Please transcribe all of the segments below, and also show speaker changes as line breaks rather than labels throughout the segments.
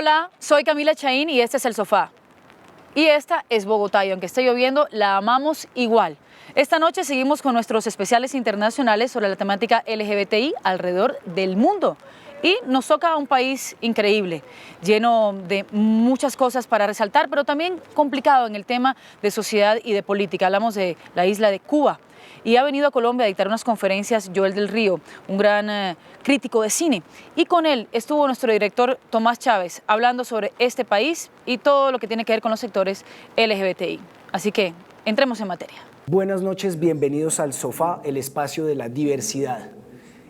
Hola, soy Camila Chaín y este es El Sofá. Y esta es Bogotá y aunque esté lloviendo, la amamos igual. Esta noche seguimos con nuestros especiales internacionales sobre la temática LGBTI alrededor del mundo. Y nos toca un país increíble, lleno de muchas cosas para resaltar, pero también complicado en el tema de sociedad y de política. Hablamos de la isla de Cuba. Y ha venido a Colombia a dictar unas conferencias Joel del Río, un gran crítico de cine. Y con él estuvo nuestro director Tomás Chávez hablando sobre este país y todo lo que tiene que ver con los sectores LGBTI. Así que entremos en materia.
Buenas noches, bienvenidos al Sofá, el espacio de la diversidad.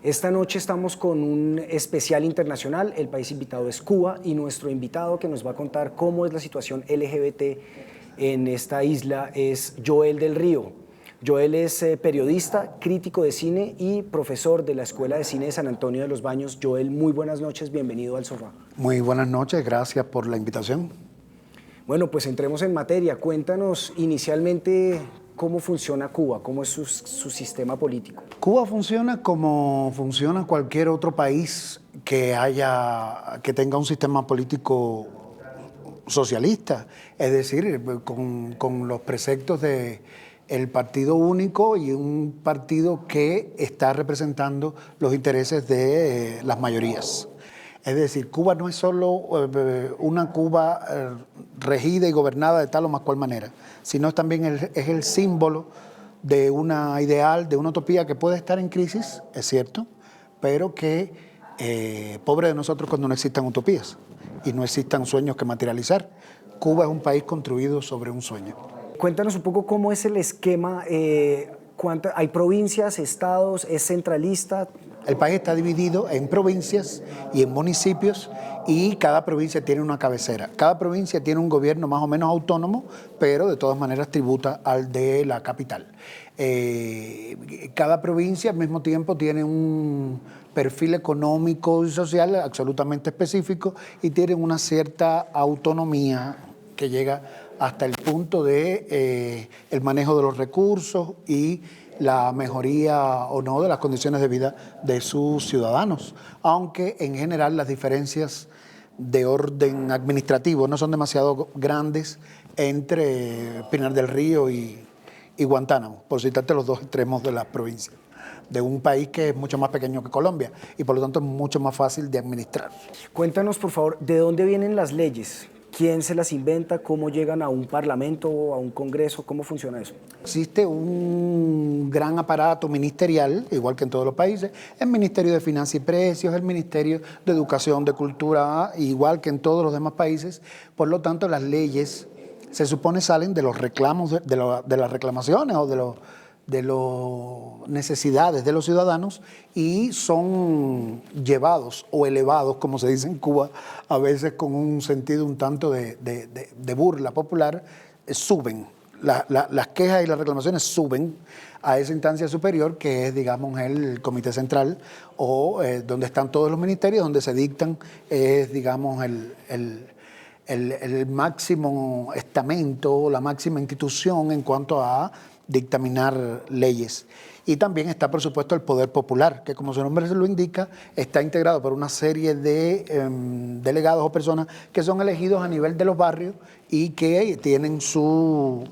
Esta noche estamos con un especial internacional, el país invitado es Cuba y nuestro invitado que nos va a contar cómo es la situación LGBT en esta isla es Joel del Río. Joel es periodista, crítico de cine y profesor de la Escuela de Cine de San Antonio de los Baños. Joel, muy buenas noches, bienvenido al Sofá.
Muy buenas noches, gracias por la invitación.
Bueno, pues entremos en materia. Cuéntanos inicialmente cómo funciona Cuba, cómo es su sistema político.
Cuba funciona como funciona cualquier otro país que tenga un sistema político socialista, es decir, con los preceptos de el partido único y un partido que está representando los intereses de las mayorías. Es decir, Cuba no es solo una Cuba regida y gobernada de tal o más cual manera, sino también es el símbolo de una ideal, de una utopía que puede estar en crisis, es cierto, pero que pobre de nosotros cuando no existan utopías y no existan sueños que materializar. Cuba es un país construido sobre un sueño.
Cuéntanos un poco cómo es el esquema, ¿hay provincias, estados, es centralista?
El país está dividido en provincias y en municipios y cada provincia tiene una cabecera. Cada provincia tiene un gobierno más o menos autónomo, pero de todas maneras tributa al de la capital. Cada provincia al mismo tiempo tiene un perfil económico y social absolutamente específico y tiene una cierta autonomía que llega hasta el punto de el manejo de los recursos y la mejoría o no de las condiciones de vida de sus ciudadanos, aunque en general las diferencias de orden administrativo no son demasiado grandes entre Pinar del Río y Guantánamo, por citarte los dos extremos de las provincias, de un país que es mucho más pequeño que Colombia y por lo tanto es mucho más fácil de administrar.
Cuéntanos por favor, ¿de dónde vienen las leyes? ¿Quién se las inventa? ¿Cómo llegan a un parlamento o a un congreso? ¿Cómo funciona eso?
Existe un gran aparato ministerial, igual que en todos los países, el Ministerio de Finanzas y Precios, el Ministerio de Educación, de Cultura, igual que en todos los demás países. Por lo tanto, las leyes se supone salen de los reclamos, de las reclamaciones o de las necesidades de los ciudadanos y son llevados o elevados, como se dice en Cuba, a veces con un sentido un tanto de burla popular, suben. Las quejas y las reclamaciones suben a esa instancia superior que es, digamos, el Comité Central o donde están todos los ministerios, donde se dictan, digamos, el máximo estamento, la máxima institución en cuanto a dictaminar leyes. Y también está, por supuesto, el poder popular, que como su nombre se lo indica, está integrado por una serie de delegados o personas que son elegidos a nivel de los barrios y que tienen su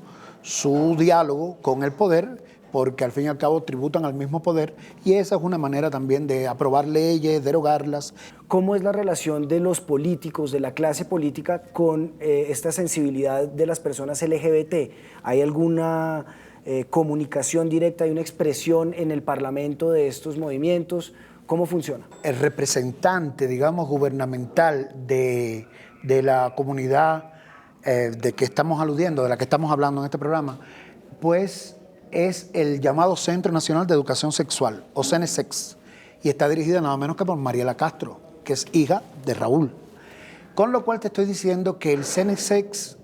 diálogo con el poder, porque al fin y al cabo tributan al mismo poder, y esa es una manera también de aprobar leyes, derogarlas.
¿Cómo es la relación de los políticos, de la clase política, con esta sensibilidad de las personas LGBT? ¿Hay alguna comunicación directa, hay una expresión en el Parlamento de estos movimientos? ¿Cómo funciona?
El representante, digamos, gubernamental de la comunidad de que estamos aludiendo, de la que estamos hablando en este programa, pues es el llamado Centro Nacional de Educación Sexual, o CENESEX, y está dirigida nada menos que por Mariela Castro, que es hija de Raúl. Con lo cual te estoy diciendo que el CENESEX,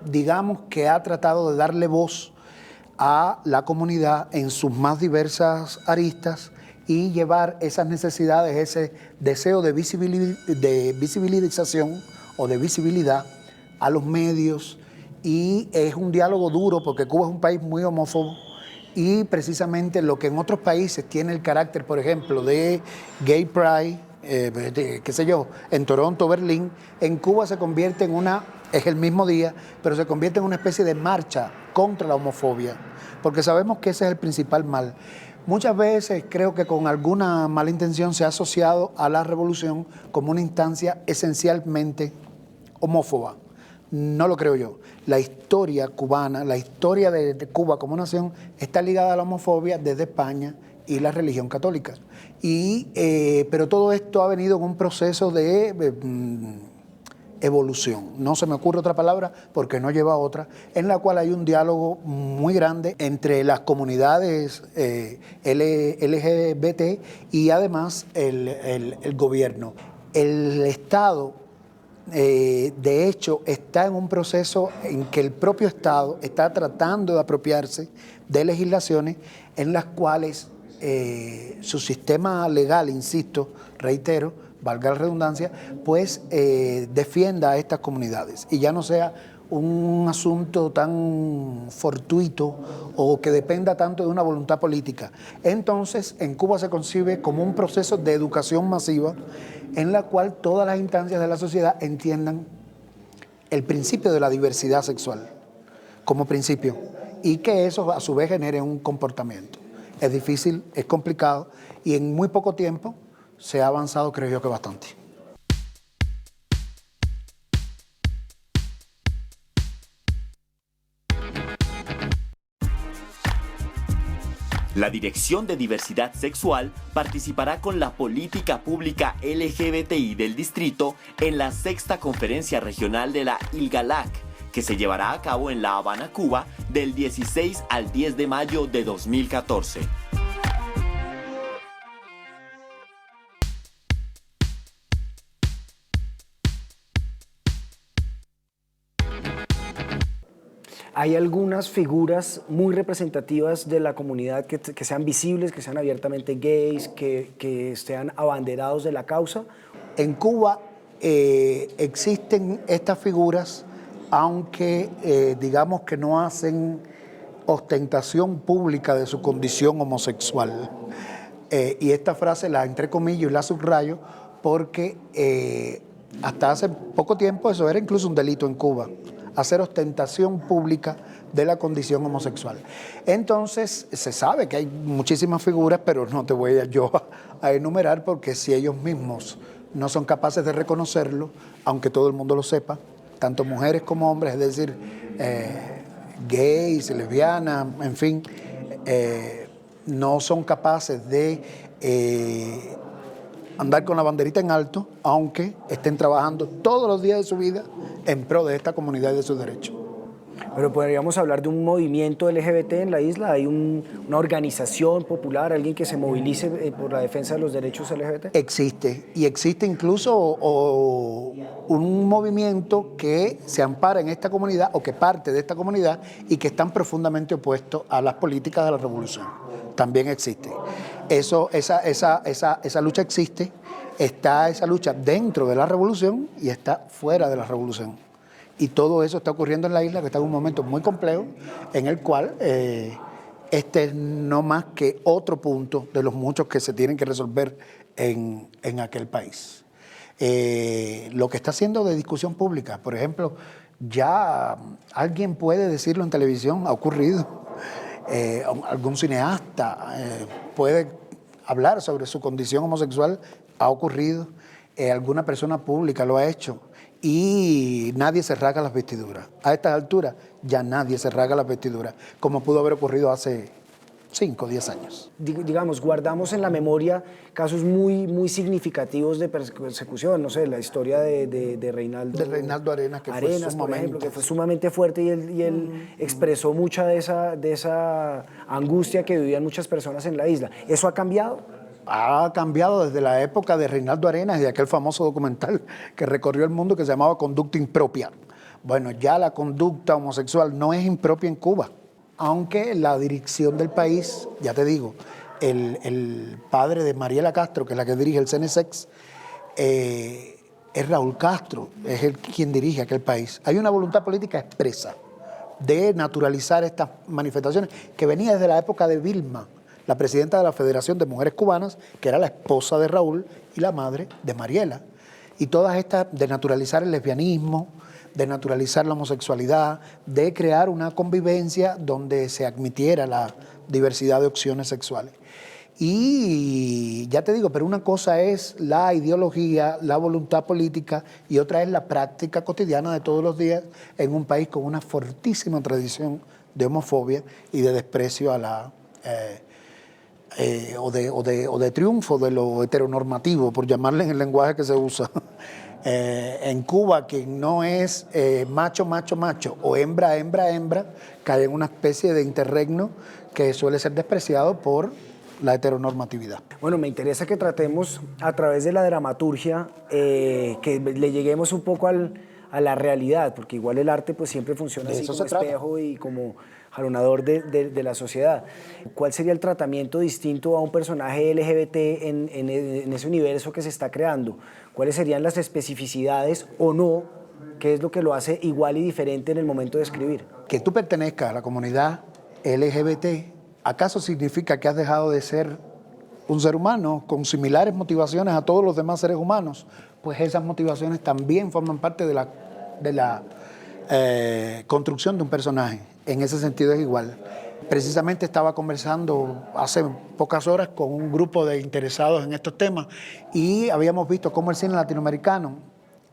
digamos que ha tratado de darle voz a la comunidad en sus más diversas aristas y llevar esas necesidades, ese deseo de visibilización o de visibilidad a los medios. Y es un diálogo duro porque Cuba es un país muy homófobo y precisamente lo que en otros países tiene el carácter, por ejemplo, de Gay Pride qué sé yo, en Toronto, Berlín, en Cuba se convierte en es el mismo día, pero se convierte en una especie de marcha contra la homofobia, porque sabemos que ese es el principal mal. Muchas veces creo que con alguna mala intención se ha asociado a la revolución como una instancia esencialmente homófoba. No lo creo yo. La historia cubana, la historia de Cuba como nación está ligada a la homofobia desde España y la religión católica. Pero todo esto ha venido en un proceso de evolución. No se me ocurre otra palabra porque no lleva otra, en la cual hay un diálogo muy grande entre las comunidades LGBT y además el gobierno. El Estado, de hecho, está en un proceso en que el propio Estado está tratando de apropiarse de legislaciones en las cuales su sistema legal, insisto, reitero, valga la redundancia, pues defienda a estas comunidades y ya no sea un asunto tan fortuito o que dependa tanto de una voluntad política. Entonces, en Cuba se concibe como un proceso de educación masiva en la cual todas las instancias de la sociedad entiendan el principio de la diversidad sexual como principio y que eso a su vez genere un comportamiento. Es difícil, es complicado y en muy poco tiempo se ha avanzado, creo yo, que bastante.
La Dirección de Diversidad Sexual participará con la política pública LGBTI del distrito en la 6ª Conferencia Regional de la ILGALAC, que se llevará a cabo en La Habana, Cuba, del 16 al 10 de mayo de 2014.
Hay algunas figuras muy representativas de la comunidad que sean visibles, que sean abiertamente gays, que sean abanderados de la causa.
En Cuba existen estas figuras, aunque digamos que no hacen ostentación pública de su condición homosexual. Y esta frase la entrecomillo y la subrayo porque hasta hace poco tiempo eso era incluso un delito en Cuba, hacer ostentación pública de la condición homosexual. Entonces, se sabe que hay muchísimas figuras, pero no te voy a enumerar porque si ellos mismos no son capaces de reconocerlo, aunque todo el mundo lo sepa, tanto mujeres como hombres, es decir, gays, lesbianas, en fin, no son capaces de andar con la banderita en alto, aunque estén trabajando todos los días de su vida en pro de esta comunidad y de sus derechos.
Pero podríamos hablar de un movimiento LGBT en la isla. ¿Hay una organización popular, alguien que se movilice por la defensa de los derechos LGBT?
Existe, y existe incluso un movimiento que se ampara en esta comunidad o que parte de esta comunidad y que están profundamente opuestos a las políticas de la revolución. También existe. Esa lucha existe, está esa lucha dentro de la revolución y está fuera de la revolución. Y todo eso está ocurriendo en la isla, que está en un momento muy complejo, en el cual este es no más que otro punto de los muchos que se tienen que resolver en aquel país. Lo que está haciendo de discusión pública, por ejemplo, ya alguien puede decirlo en televisión, ha ocurrido, algún cineasta puede hablar sobre su condición homosexual, ha ocurrido, alguna persona pública lo ha hecho. Y nadie se rasga las vestiduras. A estas alturas ya nadie se rasga las vestiduras, como pudo haber ocurrido hace 5 o 10 años.
Digamos, guardamos en la memoria casos muy significativos de persecución, no sé, la historia de Reinaldo...
De Reinaldo Arenas, que fue sumamente...
por ejemplo, que fue sumamente fuerte y él expresó mucha de esa angustia que vivían muchas personas en la isla. ¿Eso ha cambiado?
Ha cambiado desde la época de Reinaldo Arenas y de aquel famoso documental que recorrió el mundo que se llamaba Conducta Impropia. Bueno, ya la conducta homosexual no es impropia en Cuba, aunque la dirección del país, ya te digo, el padre de Mariela Castro, que es la que dirige el CNSEX, es Raúl Castro, es quien dirige aquel país. Hay una voluntad política expresa de naturalizar estas manifestaciones que venía desde la época de Vilma. la presidenta de la Federación de Mujeres Cubanas, que era la esposa de Raúl y la madre de Mariela. Y todas estas de naturalizar el lesbianismo, de naturalizar la homosexualidad, de crear una convivencia donde se admitiera la diversidad de opciones sexuales. Y ya te digo, pero una cosa es la ideología, la voluntad política y otra es la práctica cotidiana de todos los días en un país con una fortísima tradición de homofobia y de desprecio a la o de triunfo de lo heteronormativo, por llamarle en el lenguaje que se usa. En Cuba, quien no es macho, macho, macho o hembra, hembra, hembra, cae en una especie de interregno que suele ser despreciado por la heteronormatividad.
Bueno, me interesa que tratemos a través de la dramaturgia, que le lleguemos un poco a la realidad, porque igual el arte pues siempre funciona así como espejo y como jalonador de la sociedad. ¿Cuál sería el tratamiento distinto a un personaje LGBT en ese universo que se está creando? ¿Cuáles serían las especificidades o no? ¿Qué es lo que lo hace igual y diferente en el momento de escribir?
Que tú pertenezcas a la comunidad LGBT, ¿acaso significa que has dejado de ser un ser humano con similares motivaciones a todos los demás seres humanos? Pues esas motivaciones también forman parte de la construcción de un personaje. En ese sentido es igual. Precisamente estaba conversando hace pocas horas con un grupo de interesados en estos temas y habíamos visto cómo el cine latinoamericano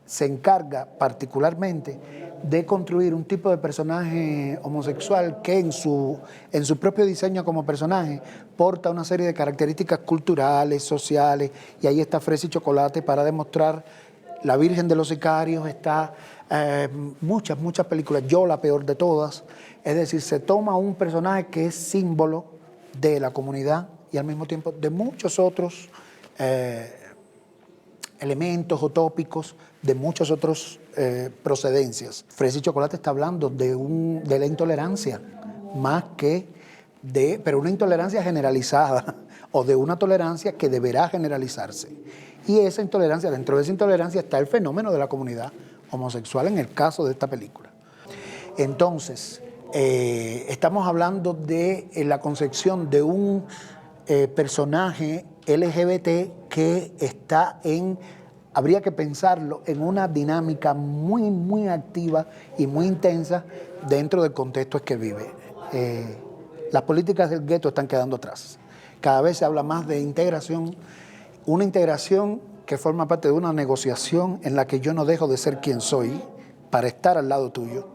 se encarga particularmente de construir un tipo de personaje homosexual que en su propio diseño como personaje porta una serie de características culturales, sociales, y ahí está Fresa y Chocolate para demostrar La Virgen de los Sicarios, está muchas películas, Yo, la peor de todas. Es decir, se toma un personaje que es símbolo de la comunidad y al mismo tiempo de muchos otros elementos o tópicos de muchas otras procedencias. Fresa y Chocolate está hablando de la intolerancia, más que pero una intolerancia generalizada o de una tolerancia que deberá generalizarse. Y esa intolerancia, dentro de esa intolerancia está el fenómeno de la comunidad homosexual en el caso de esta película. Entonces, estamos hablando de la concepción de un personaje LGBT que está habría que pensarlo en una dinámica muy activa y muy intensa dentro del contexto en que vive. Las políticas del gueto están quedando atrás. Cada vez se habla más de integración, una integración que forma parte de una negociación en la que yo no dejo de ser quien soy para estar al lado tuyo,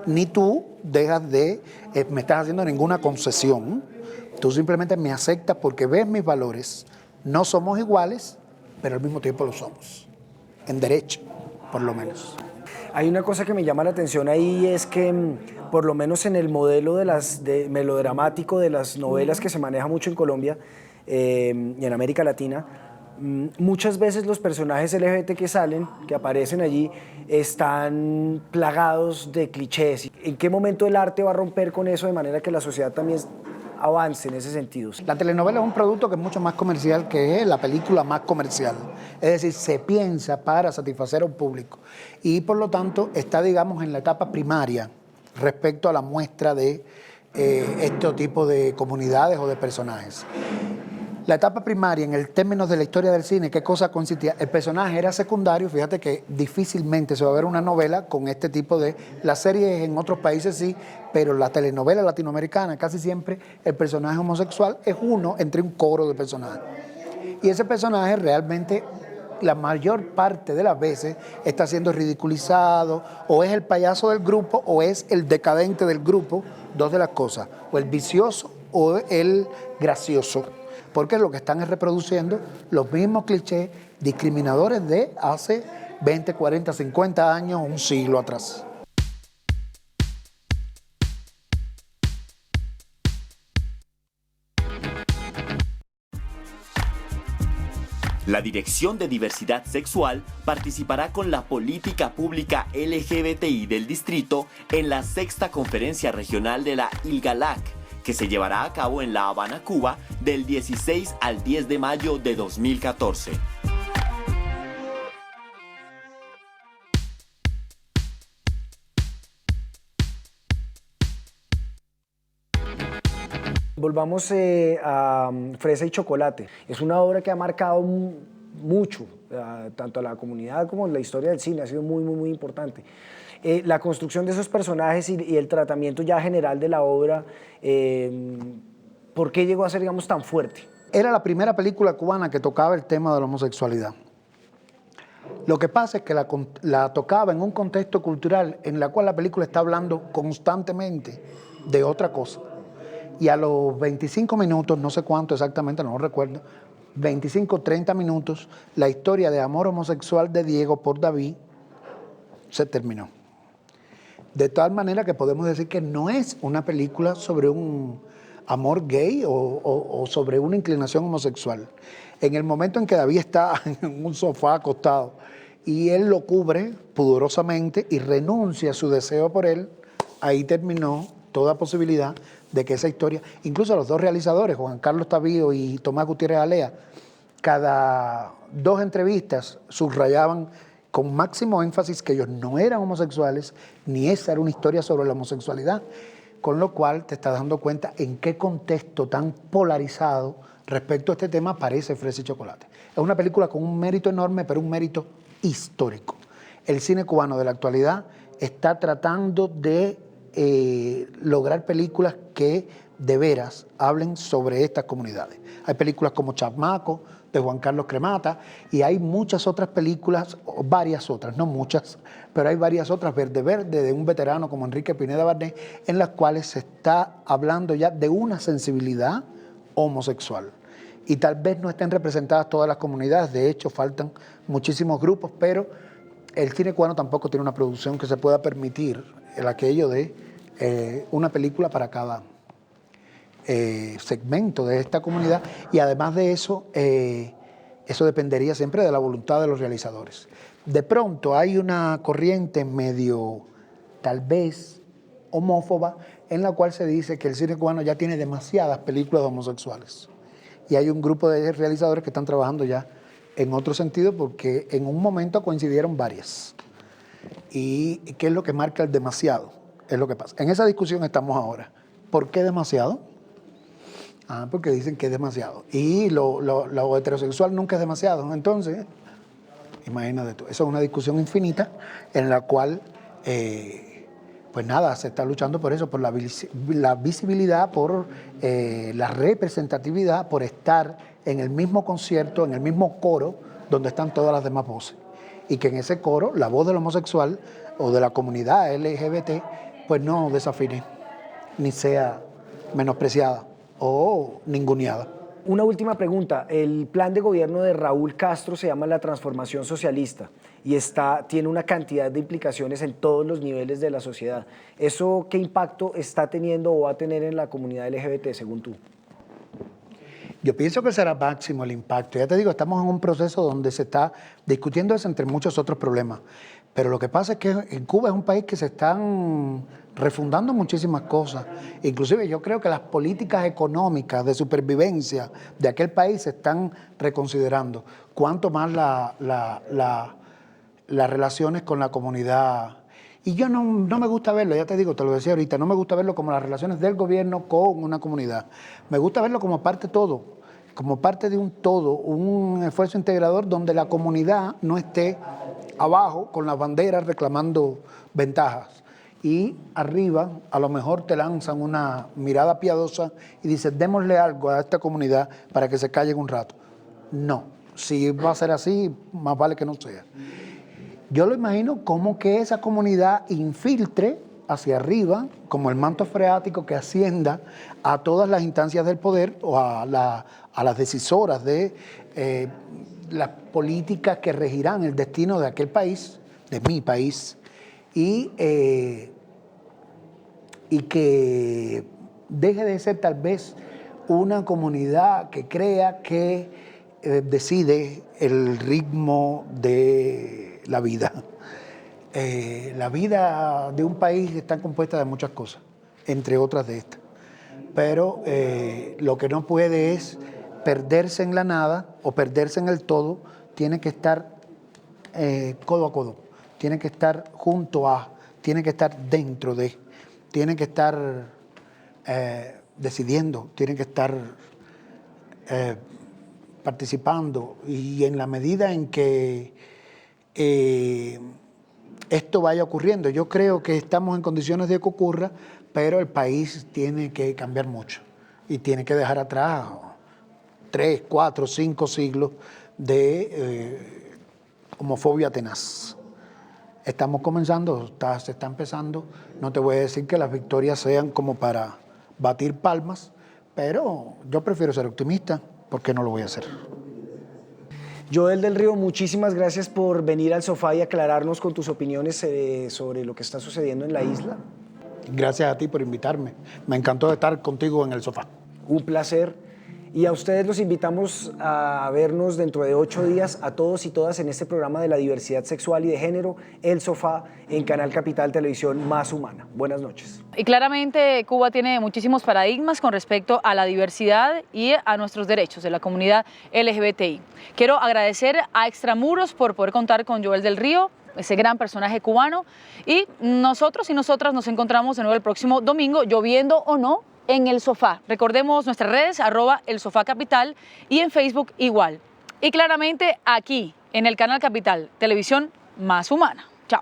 ni tú dejas me estás haciendo ninguna concesión, tú simplemente me aceptas porque ves mis valores, no somos iguales, pero al mismo tiempo lo somos, en derecho, por lo menos.
Hay una cosa que me llama la atención ahí, es que por lo menos en el modelo melodramático de las novelas que se maneja mucho en Colombia y en América Latina, muchas veces los personajes LGBT que aparecen allí, están plagados de clichés. ¿En qué momento el arte va a romper con eso de manera que la sociedad también avance en ese sentido?
La telenovela es un producto que es mucho más comercial que la película más comercial. Es decir, se piensa para satisfacer a un público y por lo tanto está, digamos, en la etapa primaria respecto a la muestra de este tipo de comunidades o de personajes. La etapa primaria, en el términos de la historia del cine, ¿qué cosa consistía? El personaje era secundario, fíjate que difícilmente se va a ver una novela con este tipo de... Las series en otros países sí, pero la telenovela latinoamericana casi siempre el personaje homosexual es uno entre un coro de personajes. Y ese personaje realmente la mayor parte de las veces está siendo ridiculizado, o es el payaso del grupo o es el decadente del grupo, dos de las cosas, o el vicioso o el gracioso. Porque lo que están es reproduciendo los mismos clichés discriminadores de hace 20, 40, 50 años, un siglo atrás.
La Dirección de Diversidad Sexual participará con la política pública LGBTI del distrito en la 6ª Conferencia Regional de la ILGALAC, que se llevará a cabo en La Habana, Cuba, del 16 al 10 de mayo de 2014.
Volvamos a Fresa y Chocolate. Es una obra que ha marcado mucho, tanto a la comunidad como en la historia del cine, ha sido muy, muy, muy importante. La construcción de esos personajes y el tratamiento ya general de la obra, ¿por qué llegó a ser, digamos, tan fuerte?
Era la primera película cubana que tocaba el tema de la homosexualidad. Lo que pasa es que la tocaba en un contexto cultural en el cual la película está hablando constantemente de otra cosa. Y a los 25 minutos, no sé cuánto exactamente, no lo recuerdo, 25, 30 minutos, la historia de amor homosexual de Diego por David se terminó. De tal manera que podemos decir que no es una película sobre un amor gay o sobre una inclinación homosexual. En el momento en que David está en un sofá acostado y él lo cubre pudorosamente y renuncia a su deseo por él, ahí terminó toda posibilidad de que esa historia, incluso los dos realizadores, Juan Carlos Tavío y Tomás Gutiérrez Alea, cada 2 entrevistas subrayaban con máximo énfasis que ellos no eran homosexuales, ni esa era una historia sobre la homosexualidad, con lo cual te estás dando cuenta en qué contexto tan polarizado respecto a este tema aparece Fresa y Chocolate. Es una película con un mérito enorme, pero un mérito histórico. El cine cubano de la actualidad está tratando de lograr películas que de veras hablen sobre estas comunidades. Hay películas como Chamaco, de Juan Carlos Cremata, y hay muchas otras películas, varias otras, no muchas, pero hay varias otras, Verde Verde, de un veterano como Enrique Pineda Barnet, en las cuales se está hablando ya de una sensibilidad homosexual. Y tal vez no estén representadas todas las comunidades, de hecho faltan muchísimos grupos, pero el cine cubano tampoco tiene una producción que se pueda permitir el aquello de una película para cada segmento de esta comunidad, y además de eso, eso dependería siempre de la voluntad de los realizadores. De pronto hay una corriente medio, tal vez, homófoba, en la cual se dice que el cine cubano ya tiene demasiadas películas homosexuales. Y hay un grupo de realizadores que están trabajando ya en otro sentido, porque en un momento coincidieron varias. ¿Y qué es lo que marca el demasiado? Es lo que pasa. En esa discusión estamos ahora. ¿Por qué demasiado? Porque dicen que es demasiado. Y lo heterosexual nunca es demasiado. Entonces, imagínate tú. Eso es una discusión infinita en la cual, pues nada, se está luchando por eso, por la visibilidad, por la representatividad, por estar en el mismo concierto, en el mismo coro, donde están todas las demás voces. Y que en ese coro, la voz del homosexual o de la comunidad LGBT, pues no desafine, ni sea menospreciada o ninguneada.
Una última pregunta. El plan de gobierno de Raúl Castro se llama la transformación socialista y tiene una cantidad de implicaciones en todos los niveles de la sociedad. ¿Eso qué impacto está teniendo o va a tener en la comunidad LGBT, según tú?
Yo pienso que será máximo el impacto. Ya te digo, estamos en un proceso donde se está discutiendo eso entre muchos otros problemas. Pero lo que pasa es que en Cuba es un país que se están refundando muchísimas cosas. Inclusive yo creo que las políticas económicas de supervivencia de aquel país se están reconsiderando. Cuanto más las relaciones con la comunidad. Y yo no me gusta verlo, ya te digo, te lo decía ahorita, no me gusta verlo como las relaciones del gobierno con una comunidad. Me gusta verlo como parte de todo, como parte de un todo, un esfuerzo integrador donde la comunidad no esté abajo con las banderas reclamando ventajas. Y arriba a lo mejor te lanzan una mirada piadosa y dicen, démosle algo a esta comunidad para que se callen un rato. No, si va a ser así, más vale que no sea. Yo lo imagino como que esa comunidad infiltre hacia arriba, como el manto freático que ascienda a todas las instancias del poder o a las decisoras de las políticas que regirán el destino de aquel país, de mi país, y que deje de ser tal vez una comunidad que crea que decide el ritmo de la vida. La vida de un país está compuesta de muchas cosas, entre otras de estas. Pero lo que no puede es perderse en la nada o perderse en el todo, tiene que estar codo a codo, tiene que estar junto a, tiene que estar dentro de, tiene que estar decidiendo, tienen que estar participando, y en la medida en que esto vaya ocurriendo, yo creo que estamos en condiciones de que ocurra, pero el país tiene que cambiar mucho y tiene que dejar atrás 3, 4, 5 siglos de homofobia tenaz. Estamos comenzando, se está empezando. No te voy a decir que las victorias sean como para batir palmas, pero yo prefiero ser optimista, porque no lo voy a hacer.
Joel del Río, muchísimas gracias por venir al sofá y aclararnos con tus opiniones sobre lo que está sucediendo en la isla.
Gracias a ti por invitarme. Me encantó estar contigo en el sofá.
Un placer. Y a ustedes los invitamos a vernos dentro de 8 días, a todos y todas, en este programa de la diversidad sexual y de género, El Sofá, en Canal Capital Televisión Más Humana. Buenas noches.
Y claramente Cuba tiene muchísimos paradigmas con respecto a la diversidad y a nuestros derechos de la comunidad LGBTI. Quiero agradecer a Extramuros por poder contar con Joel del Río, ese gran personaje cubano, y nosotros y nosotras nos encontramos de nuevo el próximo domingo, lloviendo o no, en El Sofá. Recordemos nuestras redes, @elsofacapital, y en Facebook igual. Y claramente aquí, en el Canal Capital Televisión Más Humana. Chao.